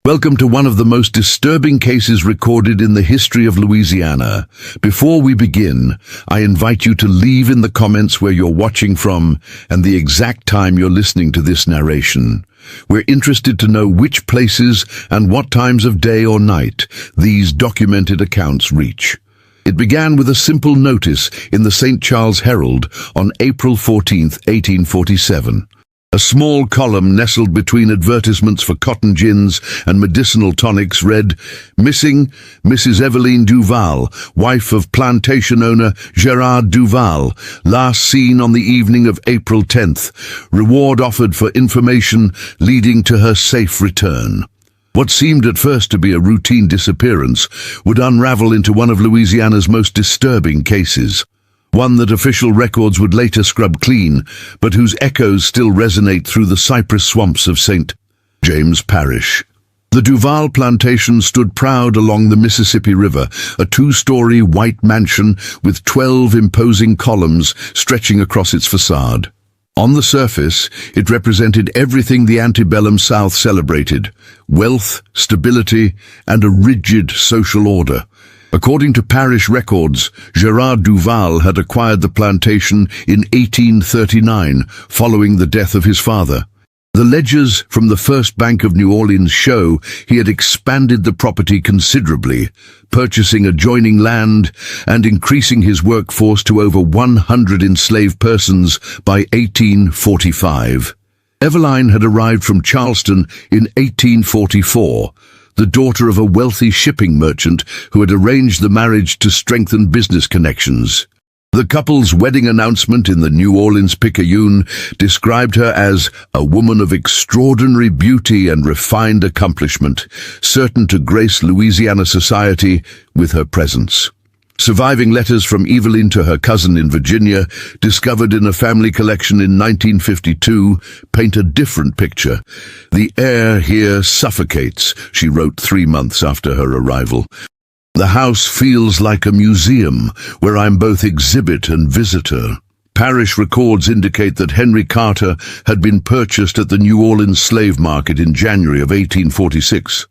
Welcome to one of the most disturbing cases recorded in the history of Louisiana. Before we begin, I invite you to leave in the comments where you're watching from and the exact time you're listening to this narration. We're interested to know which places and what times of day or night these documented accounts reach. It began with a simple notice in the St. Charles Herald on April 14, 1847. A small column nestled between advertisements for cotton gins and medicinal tonics read, "Missing Mrs. Eveline Duval, wife of plantation owner Gerard Duval, last seen on the evening of April 10th. Reward offered for information leading to her safe return." What seemed at first to be a routine disappearance would unravel into one of Louisiana's most disturbing cases. One that official records would later scrub clean, but whose echoes still resonate through the cypress swamps of St. James Parish. The Duval plantation stood proud along the Mississippi River, a two-story white mansion with 12 imposing columns stretching across its facade. On the surface, it represented everything the antebellum South celebrated: wealth, stability, and a rigid social order. According to parish records, Gerard Duval had acquired the plantation in 1839, following the death of his father. The ledgers from the First Bank of New Orleans show he had expanded the property considerably, purchasing adjoining land and increasing his workforce to over 100 enslaved persons by 1845. Eveline had arrived from Charleston in 1844, the daughter of a wealthy shipping merchant who had arranged the marriage to strengthen business connections. The couple's wedding announcement in the New Orleans Picayune described her as a woman of extraordinary beauty and refined accomplishment, certain to grace Louisiana society with her presence. Surviving letters from Eveline to her cousin in Virginia, discovered in a family collection in 1952, paint a different picture. "The air here suffocates," she wrote 3 months after her arrival. "The house feels like a museum, where I'm both exhibit and visitor." Parish records indicate that Henry Carter had been purchased at the New Orleans slave market in January of 1846.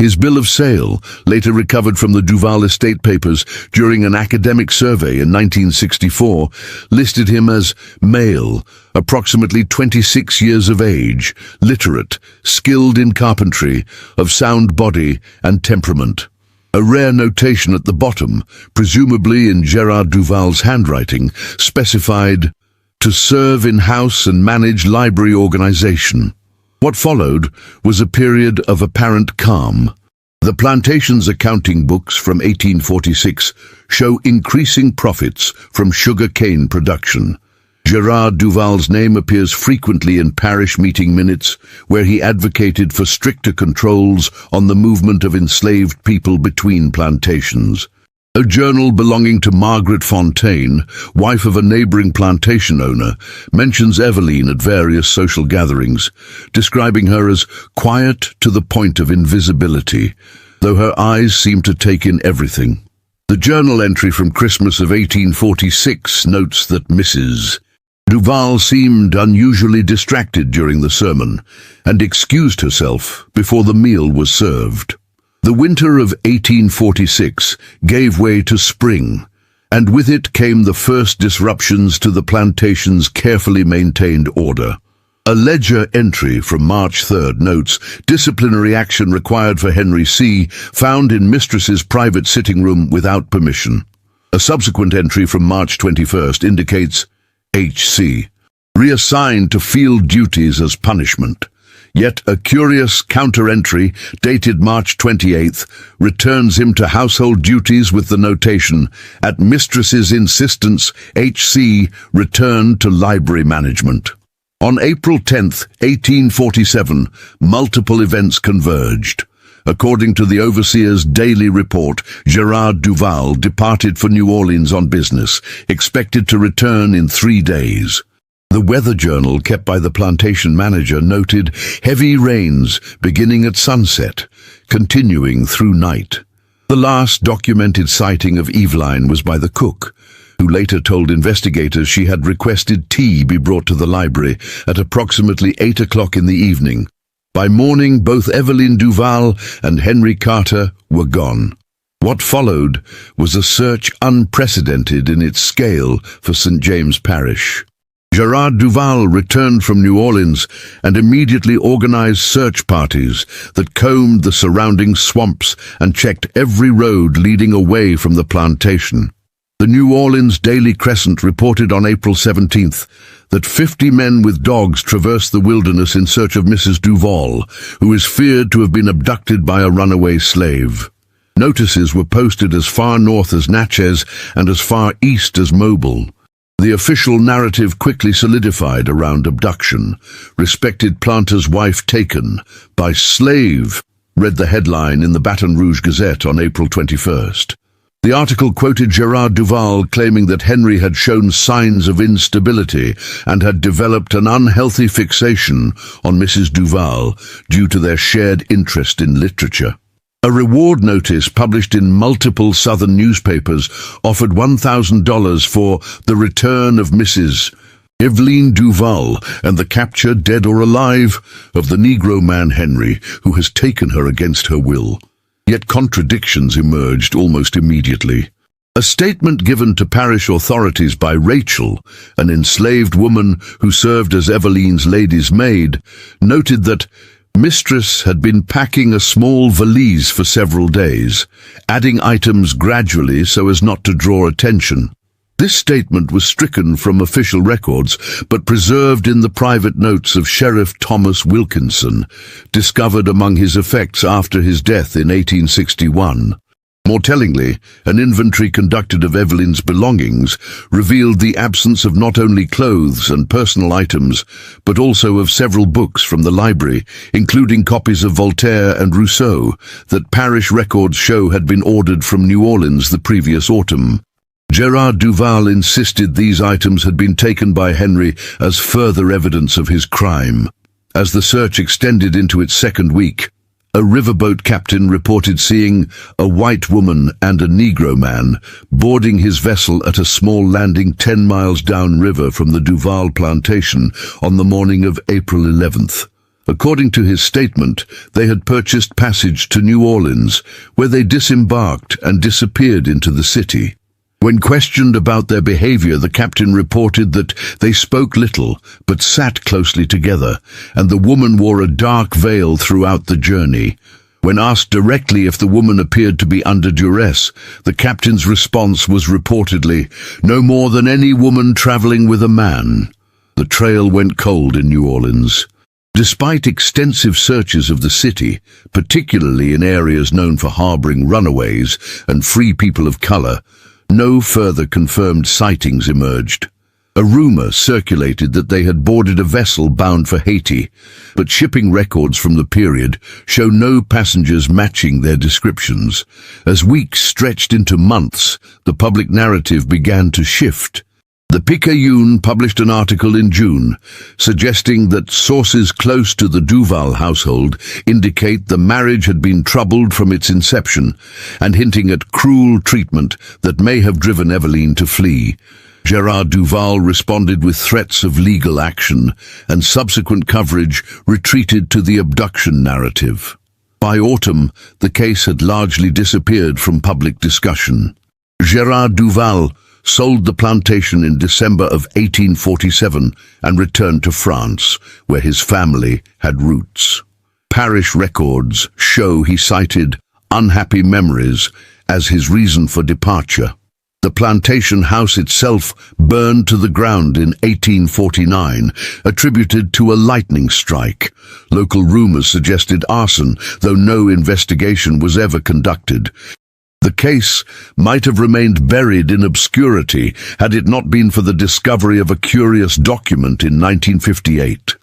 His bill of sale, later recovered from the Duval estate papers during an academic survey in 1964, listed him as male, approximately 26 years of age, literate, skilled in carpentry, of sound body and temperament. A rare notation at the bottom, presumably in Gerard Duval's handwriting, specified, "To serve in house and manage library organization." What followed was a period of apparent calm. The plantation's accounting books from 1846 show increasing profits from sugar cane production. Gerard Duval's name appears frequently in parish meeting minutes, where he advocated for stricter controls on the movement of enslaved people between plantations. A journal belonging to Margaret Fontaine, wife of a neighboring plantation owner, mentions Eveline at various social gatherings, describing her as quiet to the point of invisibility, though her eyes seem to take in everything. The journal entry from Christmas of 1846 notes that Mrs. Duval seemed unusually distracted during the sermon and excused herself before the meal was served. The winter of 1846 gave way to spring, and with it came the first disruptions to the plantation's carefully maintained order. A ledger entry from March 3rd notes disciplinary action required for Henry C., found in mistress's private sitting room without permission. A subsequent entry from March 21st indicates H.C. reassigned to field duties as punishment. Yet a curious counter-entry, dated March 28th, returns him to household duties with the notation, "At mistress's insistence, H.C. returned to library management." On April 10th, 1847, multiple events converged. According to the overseer's daily report, Gerard Duval departed for New Orleans on business, expected to return in 3 days. The weather journal kept by the plantation manager noted heavy rains beginning at sunset, continuing through night. The last documented sighting of Eveline was by the cook, who later told investigators she had requested tea be brought to the library at approximately 8 o'clock in the evening. By morning, both Evelyn Duval and Henry Carter were gone. What followed was a search unprecedented in its scale for St. James Parish. Gerard Duval returned from New Orleans and immediately organized search parties that combed the surrounding swamps and checked every road leading away from the plantation. The New Orleans Daily Crescent reported on April 17th that 50 men with dogs traversed the wilderness in search of Mrs. Duval, who is feared to have been abducted by a runaway slave. Notices were posted as far north as Natchez and as far east as Mobile. The official narrative quickly solidified around abduction. "Respected planter's wife taken by slave," read the headline in the Baton Rouge Gazette on April 21st. The article quoted Gerard Duval claiming that Henry had shown signs of instability and had developed an unhealthy fixation on Mrs. Duval due to their shared interest in literature. A reward notice published in multiple Southern newspapers offered $1,000 for the return of Mrs. Evelyn Duval and the capture, dead or alive, of the Negro man Henry, who has taken her against her will. Yet contradictions emerged almost immediately. A statement given to parish authorities by Rachel, an enslaved woman who served as Evelyn's lady's maid, noted that Mistress had been packing a small valise for several days, adding items gradually so as not to draw attention. This statement was stricken from official records, but preserved in the private notes of Sheriff Thomas Wilkinson, discovered among his effects after his death in 1861. More tellingly, an inventory conducted of Evelyn's belongings revealed the absence of not only clothes and personal items, but also of several books from the library, including copies of Voltaire and Rousseau, that parish records show had been ordered from New Orleans the previous autumn. Gerard Duval insisted these items had been taken by Henry as further evidence of his crime. As the search extended into its second week, a riverboat captain reported seeing a white woman and a Negro man boarding his vessel at a small landing 10 miles downriver from the Duval plantation on the morning of April 11th. According to his statement, they had purchased passage to New Orleans, where they disembarked and disappeared into the city. When questioned about their behavior, the captain reported that they spoke little but sat closely together, and the woman wore a dark veil throughout the journey. When asked directly if the woman appeared to be under duress, the captain's response was reportedly, "No more than any woman traveling with a man." The trail went cold in New Orleans. Despite extensive searches of the city, particularly in areas known for harboring runaways and free people of color, no further confirmed sightings emerged. A rumor circulated that they had boarded a vessel bound for Haiti, but shipping records from the period show no passengers matching their descriptions. As weeks stretched into months, the public narrative began to shift. The Picayune published an article in June, suggesting that sources close to the Duval household indicate the marriage had been troubled from its inception, and hinting at cruel treatment that may have driven Evelyn to flee. Gerard Duval responded with threats of legal action, and subsequent coverage retreated to the abduction narrative. By autumn, the case had largely disappeared from public discussion. Gerard Duval sold the plantation in December of 1847 and returned to France, where his family had roots. Parish records show he cited unhappy memories as his reason for departure. The plantation house itself burned to the ground in 1849, attributed to a lightning strike. Local rumors suggested arson, though no investigation was ever conducted. The case might have remained buried in obscurity had it not been for the discovery of a curious document in 1958.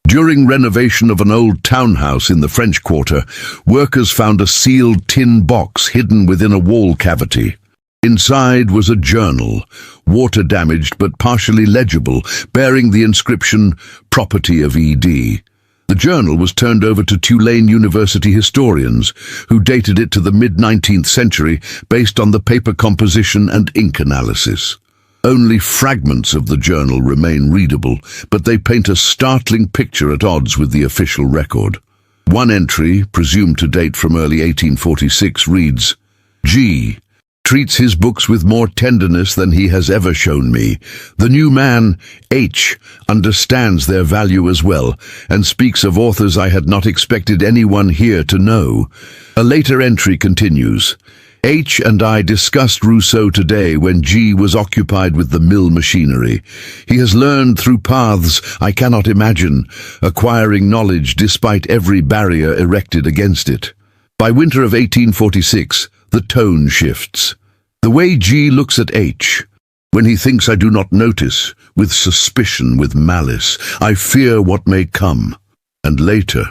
During renovation of an old townhouse in the French Quarter, workers found a sealed tin box hidden within a wall cavity. Inside was a journal, water-damaged but partially legible, bearing the inscription, "Property of E.D." The journal was turned over to Tulane University historians, who dated it to the mid-19th century based on the paper composition and ink analysis. Only fragments of the journal remain readable, but they paint a startling picture at odds with the official record. One entry, presumed to date from early 1846, reads, G. treats his books with more tenderness than he has ever shown me. The new man, H, understands their value as well, and speaks of authors I had not expected anyone here to know. A later entry continues, H and I discussed Rousseau today when G was occupied with the mill machinery. He has learned through paths I cannot imagine, acquiring knowledge despite every barrier erected against it. By winter of 1846, the tone shifts. The way G looks at H, when he thinks I do not notice, with suspicion, with malice, I fear what may come. And later,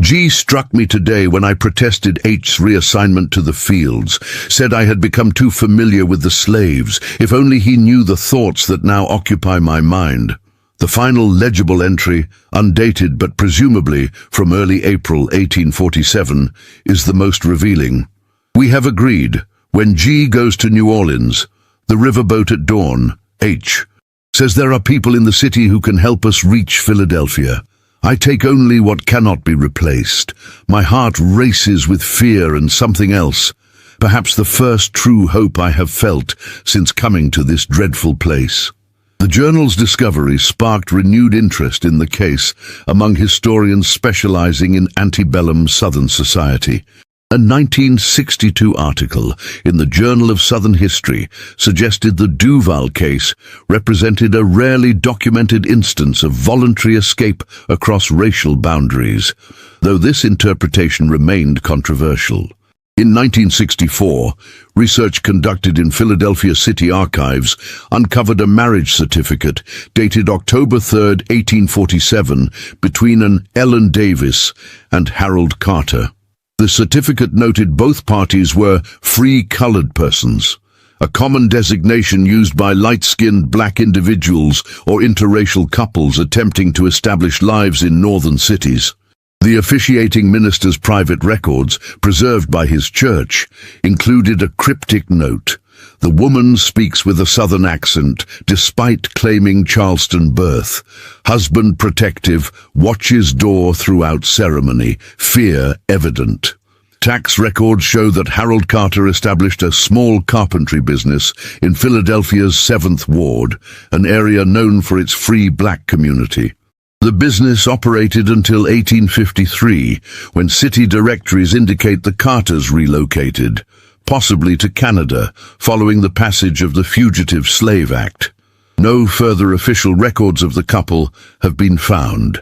G struck me today when I protested H's reassignment to the fields, said I had become too familiar with the slaves, if only he knew the thoughts that now occupy my mind. The final legible entry, undated but presumably from early April 1847, is the most revealing. We have agreed, when G goes to New Orleans, the riverboat at dawn, H, says there are people in the city who can help us reach Philadelphia. I take only what cannot be replaced. My heart races with fear and something else, perhaps the first true hope I have felt since coming to this dreadful place. The journal's discovery sparked renewed interest in the case among historians specializing in antebellum Southern society. A 1962 article in the Journal of Southern History suggested the Duval case represented a rarely documented instance of voluntary escape across racial boundaries, though this interpretation remained controversial. In 1964, research conducted in Philadelphia City Archives uncovered a marriage certificate dated October 3, 1847, between an Ellen Davis and Harold Carter. The certificate noted both parties were free colored persons, a common designation used by light-skinned black individuals or interracial couples attempting to establish lives in northern cities. The officiating minister's private records, preserved by his church, included a cryptic note. The woman speaks with a southern accent, despite claiming Charleston birth. Husband protective, watches door throughout ceremony, fear evident. Tax records show that Harold Carter established a small carpentry business in Philadelphia's 7th Ward, an area known for its free black community. The business operated until 1853, when city directories indicate the Carters relocated, possibly to Canada, following the passage of the Fugitive Slave Act. No further official records of the couple have been found.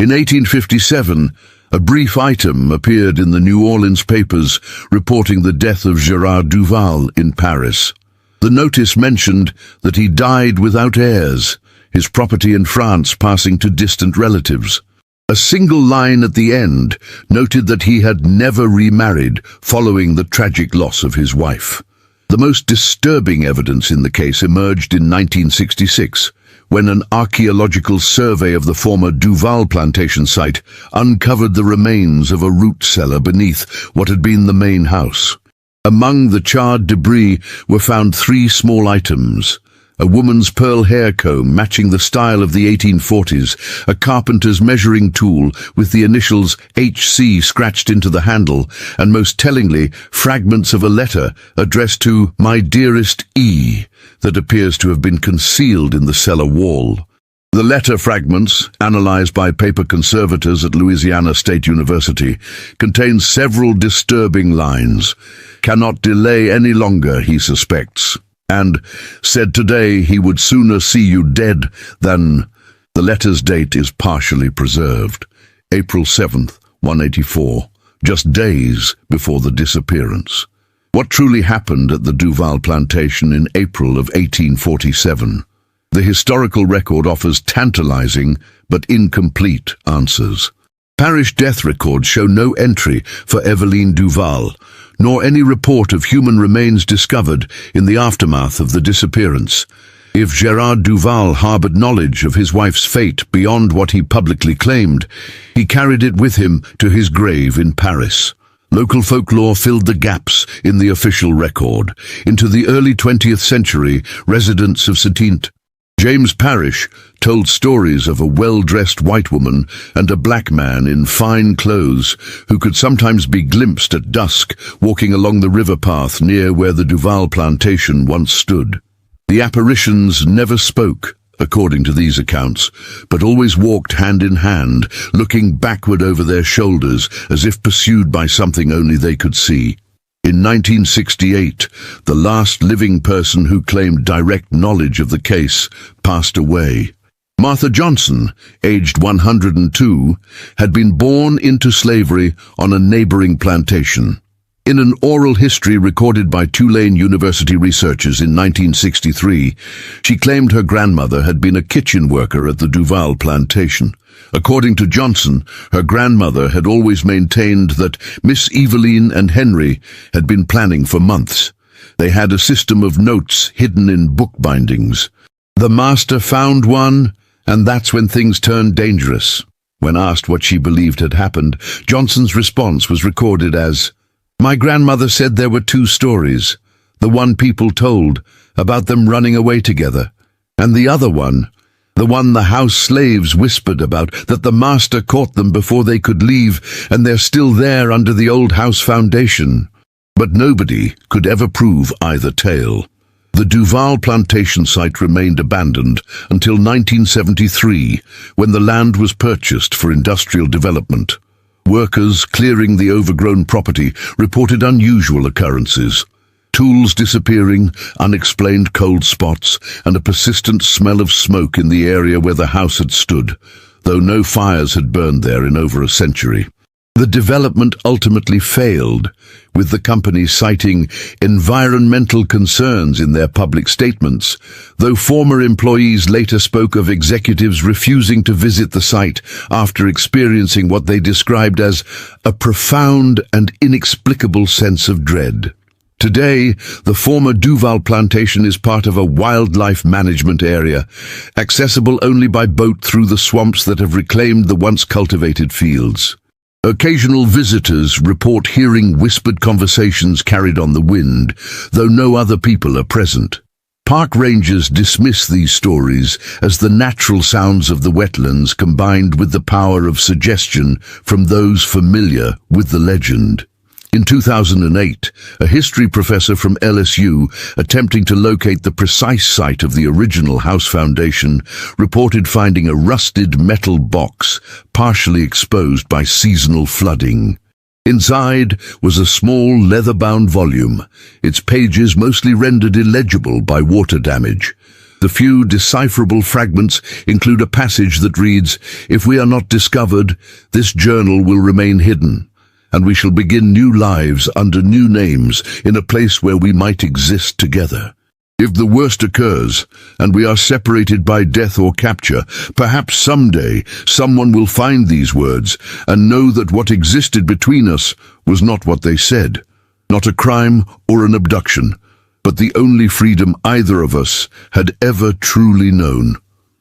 In 1857, a brief item appeared in the New Orleans papers reporting the death of Gerard Duval in Paris. The notice mentioned that he died without heirs, his property in France passing to distant relatives. A single line at the end noted that he had never remarried following the tragic loss of his wife. The most disturbing evidence in the case emerged in 1966, when an archaeological survey of the former Duval plantation site uncovered the remains of a root cellar beneath what had been the main house. Among the charred debris were found 3 small items: a woman's pearl hair comb matching the style of the 1840s, a carpenter's measuring tool with the initials HC scratched into the handle, and most tellingly, fragments of a letter addressed to "My dearest E" that appears to have been concealed in the cellar wall. The letter fragments, analyzed by paper conservators at Louisiana State University, contain several disturbing lines. "Cannot delay any longer," he suspects, and "said today he would sooner see you dead than..." The letter's date is partially preserved, April 7th, 184, just days before the disappearance. What truly happened at the Duval plantation in April of 1847? The historical record offers tantalizing but incomplete answers. Parish death records show no entry for Eveline Duval, nor any report of human remains discovered in the aftermath of the disappearance. If Gerard Duval harbored knowledge of his wife's fate beyond what he publicly claimed, he carried it with him to his grave in Paris. Local folklore filled the gaps in the official record. Into the early 20th century, residents of St. James Parrish told stories of a well-dressed white woman and a black man in fine clothes who could sometimes be glimpsed at dusk walking along the river path near where the Duval plantation once stood. The apparitions never spoke, according to these accounts, but always walked hand in hand, looking backward over their shoulders as if pursued by something only they could see. In 1968, the last living person who claimed direct knowledge of the case passed away. Martha Johnson, aged 102, had been born into slavery on a neighboring plantation. In an oral history recorded by Tulane University researchers in 1963, she claimed her grandmother had been a kitchen worker at the Duval plantation. According to Johnson, her grandmother had always maintained that Miss Eveline and Henry had been planning for months. They had a system of notes hidden in bookbindings. The master found one, and that's when things turned dangerous. When asked what she believed had happened, Johnson's response was recorded as, "My grandmother said there were two stories, the one people told, about them running away together, and the other one, the one the house slaves whispered about, that the master caught them before they could leave, and they're still there under the old house foundation." But nobody could ever prove either tale. The Duval plantation site remained abandoned until 1973, when the land was purchased for industrial development. Workers clearing the overgrown property reported unusual occurrences. Tools disappearing, unexplained cold spots, and a persistent smell of smoke in the area where the house had stood, though no fires had burned there in over a century. The development ultimately failed, with the company citing environmental concerns in their public statements, though former employees later spoke of executives refusing to visit the site after experiencing what they described as a profound and inexplicable sense of dread. Today, the former Duval plantation is part of a wildlife management area, accessible only by boat through the swamps that have reclaimed the once cultivated fields. Occasional visitors report hearing whispered conversations carried on the wind, though no other people are present. Park rangers dismiss these stories as the natural sounds of the wetlands combined with the power of suggestion from those familiar with the legend. In 2008, a history professor from LSU, attempting to locate the precise site of the original house foundation, reported finding a rusted metal box partially exposed by seasonal flooding. Inside was a small leather-bound volume, its pages mostly rendered illegible by water damage. The few decipherable fragments include a passage that reads, "If we are not discovered, this journal will remain hidden, and we shall begin new lives under new names in a place where we might exist together. If the worst occurs, and we are separated by death or capture, perhaps someday someone will find these words and know that what existed between us was not what they said, not a crime or an abduction, but the only freedom either of us had ever truly known."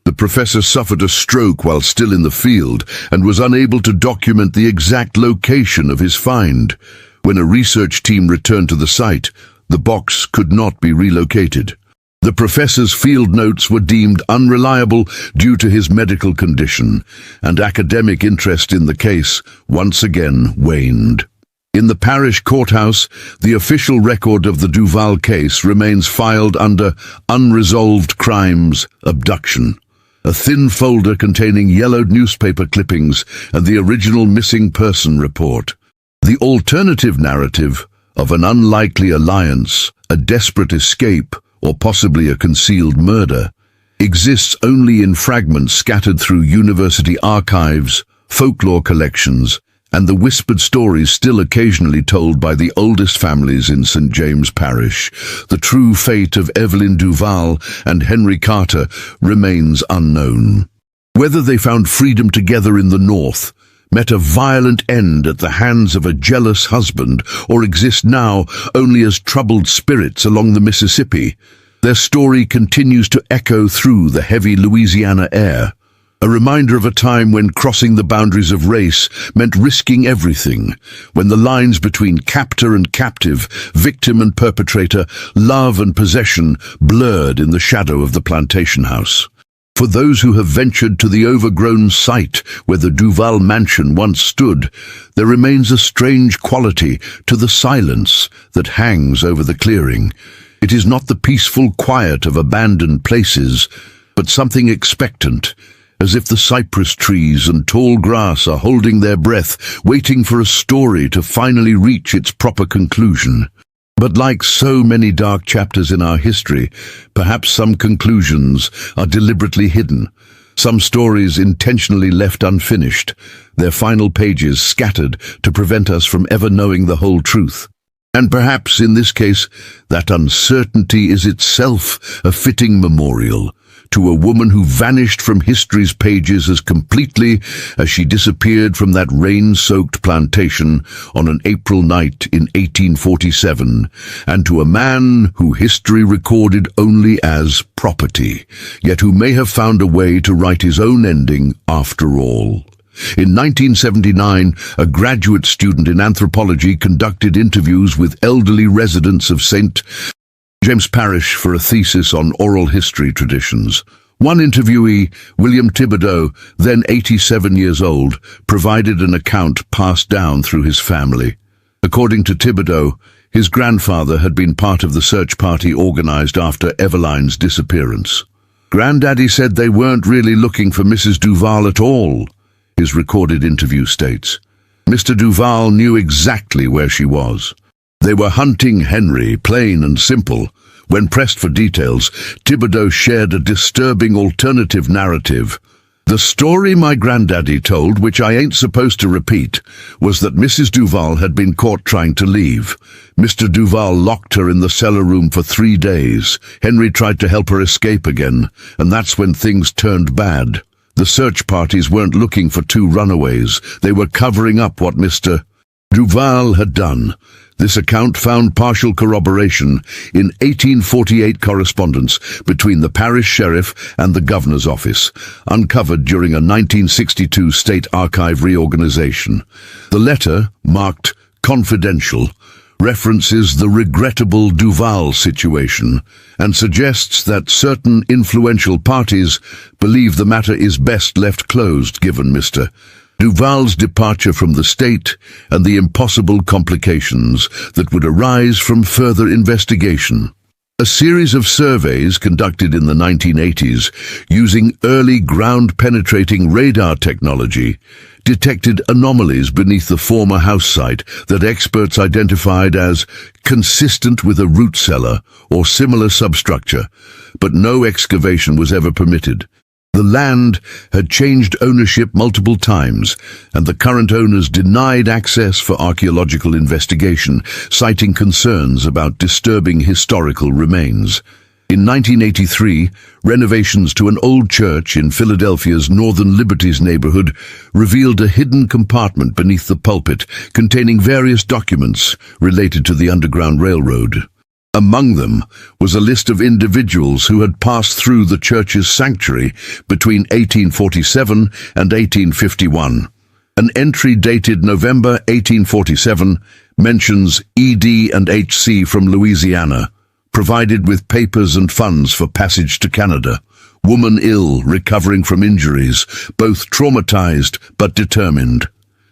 The professor suffered a stroke while still in the field and was unable to document the exact location of his find. When a research team returned to the site, the box could not be relocated. The professor's field notes were deemed unreliable due to his medical condition, and academic interest in the case once again waned. In the parish courthouse, the official record of the Duval case remains filed under Unresolved Crimes, Abduction, a thin folder containing yellowed newspaper clippings and the original missing person report. The alternative narrative of an unlikely alliance, a desperate escape, or possibly a concealed murder, exists only in fragments scattered through university archives, folklore collections, and the whispered stories still occasionally told by the oldest families in St. James Parish. The true fate of Evelyn Duval and Henry Carter remains unknown. Whether they found freedom together in the North, met a violent end at the hands of a jealous husband, or exist now only as troubled spirits along the Mississippi, their story continues to echo through the heavy Louisiana air. A reminder of a time when crossing the boundaries of race meant risking everything, when the lines between captor and captive, victim and perpetrator, love and possession blurred in the shadow of the plantation house. For those who have ventured to the overgrown site where the Duval mansion once stood, there remains a strange quality to the silence that hangs over the clearing. It is not the peaceful quiet of abandoned places, but something expectant, as if the cypress trees and tall grass are holding their breath, waiting for a story to finally reach its proper conclusion. But like so many dark chapters in our history, perhaps some conclusions are deliberately hidden, some stories intentionally left unfinished, their final pages scattered to prevent us from ever knowing the whole truth. And perhaps in this case, that uncertainty is itself a fitting memorial to a woman who vanished from history's pages as completely as she disappeared from that rain-soaked plantation on an April night in 1847, and to a man who history recorded only as property, yet who may have found a way to write his own ending after all. In 1979, a graduate student in anthropology conducted interviews with elderly residents of St. James Parish for a thesis on oral history traditions. One interviewee, William Thibodeau, then 87 years old, provided an account passed down through his family. According to Thibodeau, his grandfather had been part of the search party organized after Eveline's disappearance. "Granddaddy said they weren't really looking for Mrs. Duval at all," his recorded interview states. "Mr. Duval knew exactly where she was. They were hunting Henry, plain and simple." When pressed for details, Thibodeau shared a disturbing alternative narrative. "The story my granddaddy told, which I ain't supposed to repeat, was that Mrs. Duval had been caught trying to leave. Mr. Duval locked her in the cellar room for 3 days. Henry tried to help her escape again, and that's when things turned bad. The search parties weren't looking for 2 runaways. They were covering up what Mr. Duval had done." This account found partial corroboration in 1848 correspondence between the parish sheriff and the governor's office, uncovered during a 1962 state archive reorganization. The letter, marked confidential, references the regrettable Duval situation and suggests that certain influential parties believe the matter is best left closed given Mr. Duval's departure from the state and the impossible complications that would arise from further investigation. A series of surveys conducted in the 1980s using early ground-penetrating radar technology detected anomalies beneath the former house site that experts identified as consistent with a root cellar or similar substructure, but no excavation was ever permitted. The land had changed ownership multiple times, and the current owners denied access for archaeological investigation, citing concerns about disturbing historical remains. In 1983, renovations to an old church in Philadelphia's Northern Liberties neighborhood revealed a hidden compartment beneath the pulpit containing various documents related to the Underground Railroad. Among them was a list of individuals who had passed through the church's sanctuary between 1847 and 1851. An entry dated November 1847 mentions E.D. and H.C. from Louisiana, provided with papers and funds for passage to Canada. Woman ill, recovering from injuries, both traumatized but determined.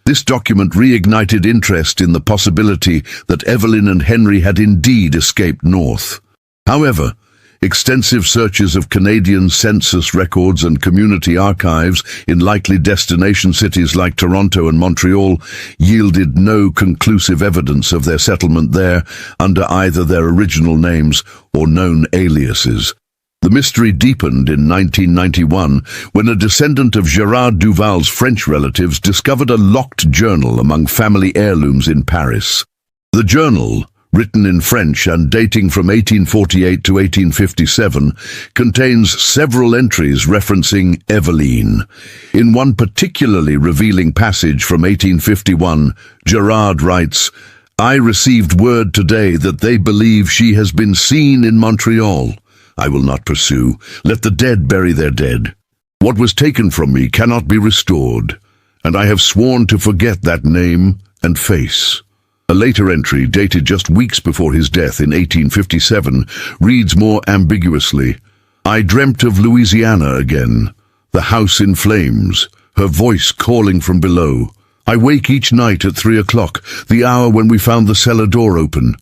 This document reignited interest in the possibility that Evelyn and Henry had indeed escaped north. However, extensive searches of Canadian census records and community archives in likely destination cities like Toronto and Montreal yielded no conclusive evidence of their settlement there under either their original names or known aliases. The mystery deepened in 1991 when a descendant of Gérard Duval's French relatives discovered a locked journal among family heirlooms in Paris. The journal, written in French and dating from 1848 to 1857, contains several entries referencing Eveline. In one particularly revealing passage from 1851, Gérard writes, "I received word today that they believe she has been seen in Montreal. I will not pursue. Let the dead bury their dead." What was taken from me cannot be restored, and I have sworn to forget that name and face." A later entry, dated just weeks before his death in 1857, reads more ambiguously, "I dreamt of Louisiana again, the house in flames, her voice calling from below. I wake each night at 3 o'clock, the hour when we found the cellar door open.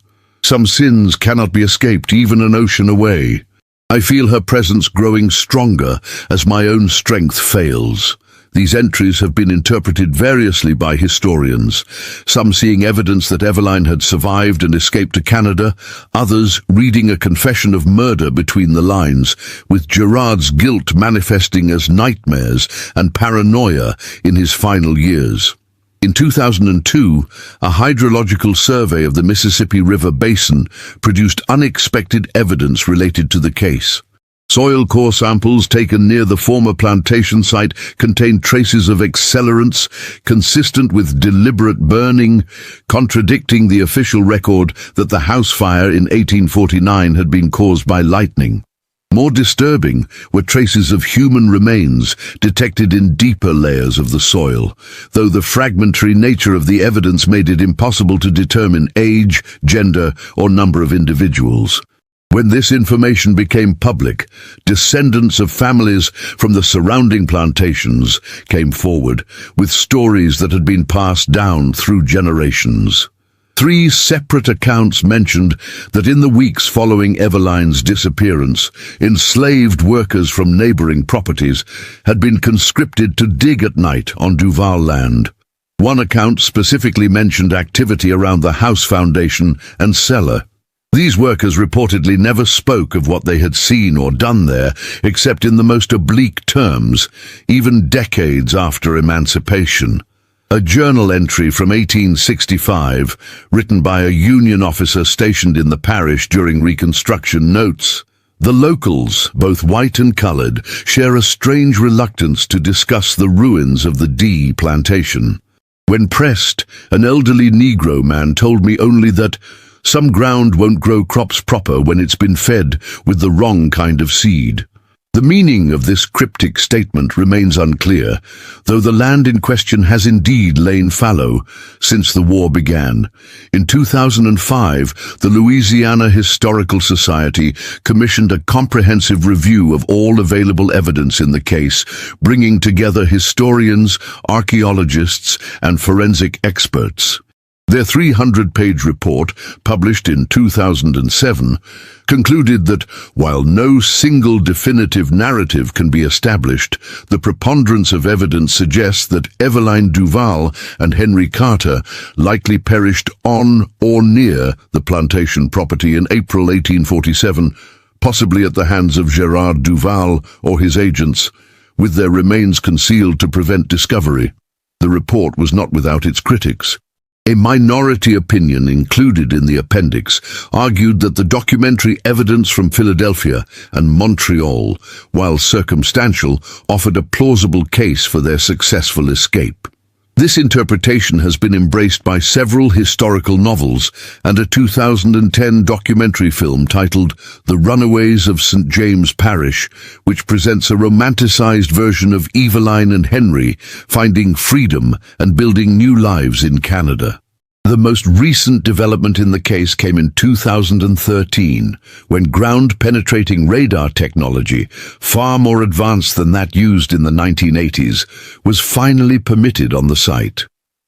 Some sins cannot be escaped, even an ocean away. I feel her presence growing stronger as my own strength fails." These entries have been interpreted variously by historians, some seeing evidence that Eveline had survived and escaped to Canada, others reading a confession of murder between the lines, with Gerard's guilt manifesting as nightmares and paranoia in his final years. In 2002, a hydrological survey of the Mississippi River Basin produced unexpected evidence related to the case. Soil core samples taken near the former plantation site contained traces of accelerants consistent with deliberate burning, contradicting the official record that the house fire in 1849 had been caused by lightning. More disturbing were traces of human remains detected in deeper layers of the soil, though the fragmentary nature of the evidence made it impossible to determine age, gender, or number of individuals. When this information became public, descendants of families from the surrounding plantations came forward with stories that had been passed down through generations. 3 separate accounts mentioned that in the weeks following Eveline's disappearance, enslaved workers from neighboring properties had been conscripted to dig at night on Duval land. One account specifically mentioned activity around the house foundation and cellar. These workers reportedly never spoke of what they had seen or done there, except in the most oblique terms, even decades after emancipation. A journal entry from 1865, written by a Union officer stationed in the parish during Reconstruction, notes, "The locals, both white and colored, share a strange reluctance to discuss the ruins of the D plantation. When pressed, an elderly Negro man told me only that some ground won't grow crops proper when it's been fed with the wrong kind of seed." The meaning of this cryptic statement remains unclear, though the land in question has indeed lain fallow since the war began. In 2005, the Louisiana Historical Society commissioned a comprehensive review of all available evidence in the case, bringing together historians, archaeologists, and forensic experts. Their 300-page report, published in 2007, concluded that while no single definitive narrative can be established, the preponderance of evidence suggests that Eveline Duval and Henry Carter likely perished on or near the plantation property in April 1847, possibly at the hands of Gerard Duval or his agents, with their remains concealed to prevent discovery. The report was not without its critics. A minority opinion included in the appendix argued that the documentary evidence from Philadelphia and Montreal, while circumstantial, offered a plausible case for their successful escape. This interpretation has been embraced by several historical novels and a 2010 documentary film titled The Runaways of St. James Parish, which presents a romanticized version of Eveline and Henry finding freedom and building new lives in Canada. The most recent development in the case came in 2013, when ground-penetrating radar technology, far more advanced than that used in the 1980s, was finally permitted on the site.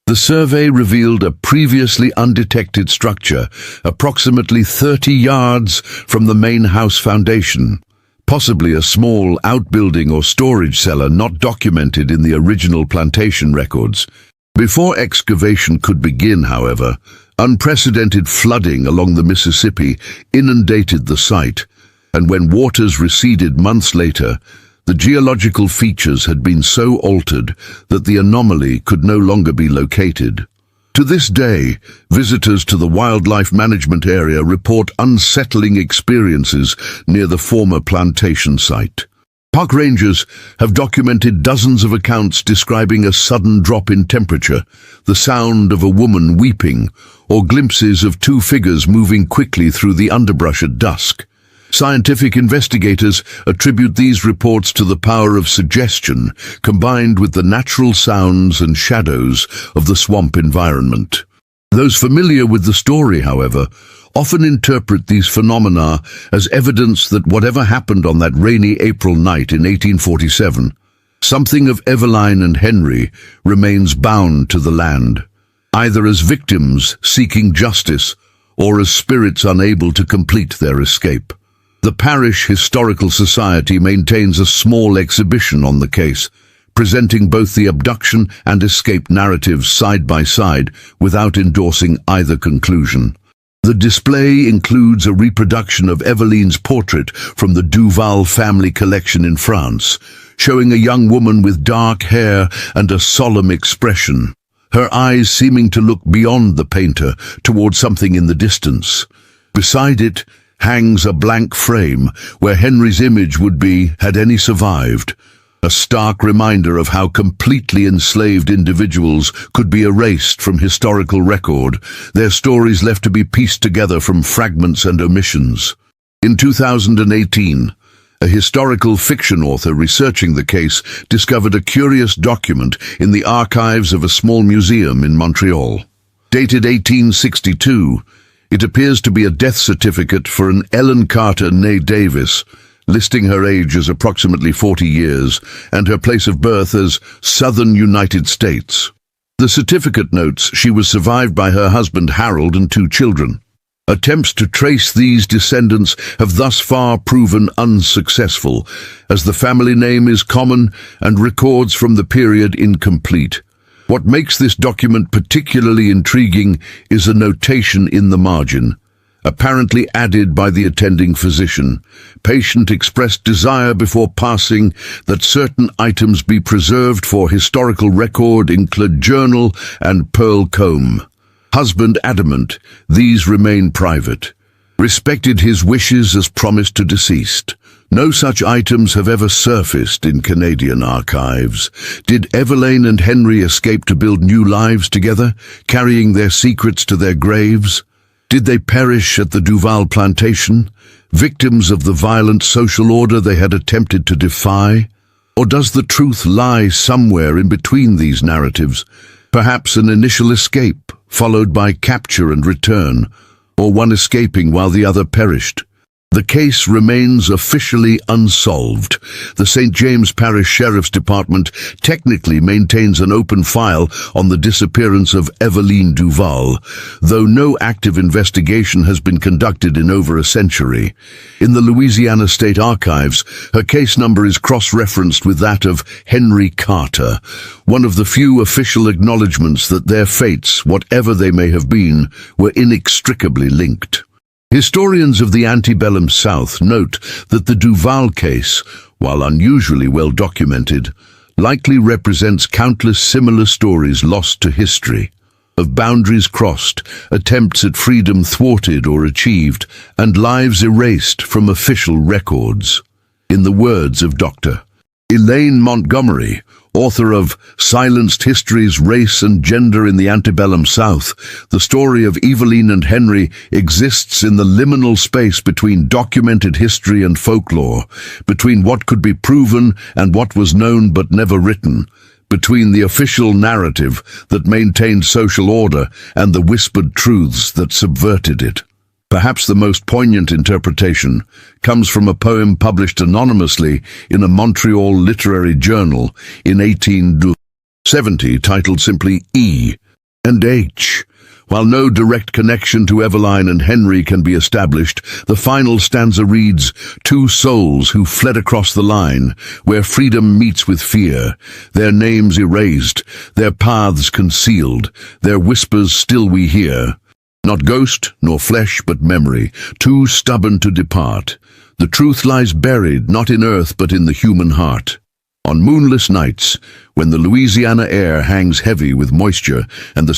The survey revealed a previously undetected structure, approximately 30 yards from the main house foundation, possibly a small outbuilding or storage cellar not documented in the original plantation records. Before excavation could begin, however, unprecedented flooding along the Mississippi inundated the site, and when waters receded months later, the geological features had been so altered that the anomaly could no longer be located. To this day, visitors to the wildlife management area report unsettling experiences near the former plantation site. Park rangers have documented dozens of accounts describing a sudden drop in temperature, the sound of a woman weeping, or glimpses of 2 figures moving quickly through the underbrush at dusk. Scientific investigators attribute these reports to the power of suggestion, combined with the natural sounds and shadows of the swamp environment. Those familiar with the story, however, often interpret these phenomena as evidence that whatever happened on that rainy April night in 1847, something of Eveline and Henry remains bound to the land, either as victims seeking justice or as spirits unable to complete their escape. The Parish Historical Society maintains a small exhibition on the case, presenting both the abduction and escape narratives side by side without endorsing either conclusion. The display includes a reproduction of Eveline's portrait from the Duval family collection in France, showing a young woman with dark hair and a solemn expression, her eyes seeming to look beyond the painter toward something in the distance. Beside it hangs a blank frame where Henry's image would be, had any survived, a stark reminder of how completely enslaved individuals could be erased from historical record, their stories left to be pieced together from fragments and omissions. In 2018, a historical fiction author researching the case discovered a curious document in the archives of a small museum in Montreal. Dated 1862, it appears to be a death certificate for an Ellen Carter née Davis, listing her age as approximately 40 years and her place of birth as Southern United States. The certificate notes she was survived by her husband Harold and 2 children. Attempts to trace these descendants have thus far proven unsuccessful, as the family name is common and records from the period incomplete. What makes this document particularly intriguing is a notation in the margin, apparently added by the attending physician. Patient expressed desire before passing that certain items be preserved for historical record, include journal and pearl comb. Husband adamant these remain private. Respected his wishes as promised to deceased. No such items have ever surfaced in Canadian archives. Did Eveline and Henry escape to build new lives together, carrying their secrets to their graves? Did they perish at the Duval plantation, victims of the violent social order they had attempted to defy? Or does the truth lie somewhere in between these narratives? Perhaps an initial escape, followed by capture and return, or one escaping while the other perished. The case remains officially unsolved. The St. James Parish Sheriff's Department technically maintains an open file on the disappearance of Eveline Duval, though no active investigation has been conducted in over a century. In the Louisiana State Archives, her case number is cross-referenced with that of Henry Carter, one of the few official acknowledgements that their fates, whatever they may have been, were inextricably linked. Historians of the antebellum South note that the Duval case, while unusually well documented, likely represents countless similar stories lost to history, of boundaries crossed, attempts at freedom thwarted or achieved, and lives erased from official records. In the words of Dr. Elaine Montgomery, author of Silenced Histories, Race and Gender in the Antebellum South, the story of Eveline and Henry exists in the liminal space between documented history and folklore, between what could be proven and what was known but never written, between the official narrative that maintained social order and the whispered truths that subverted it. Perhaps the most poignant interpretation comes from a poem published anonymously in a Montreal literary journal in 1870 titled simply E and H. While no direct connection to Eveline and Henry can be established, the final stanza reads, "Two souls who fled across the line, where freedom meets with fear, their names erased, their paths concealed, their whispers still we hear. Not ghost nor flesh but memory, too stubborn to depart. The truth lies buried not in earth but in the human heart." On moonless nights, when the Louisiana air hangs heavy with moisture and the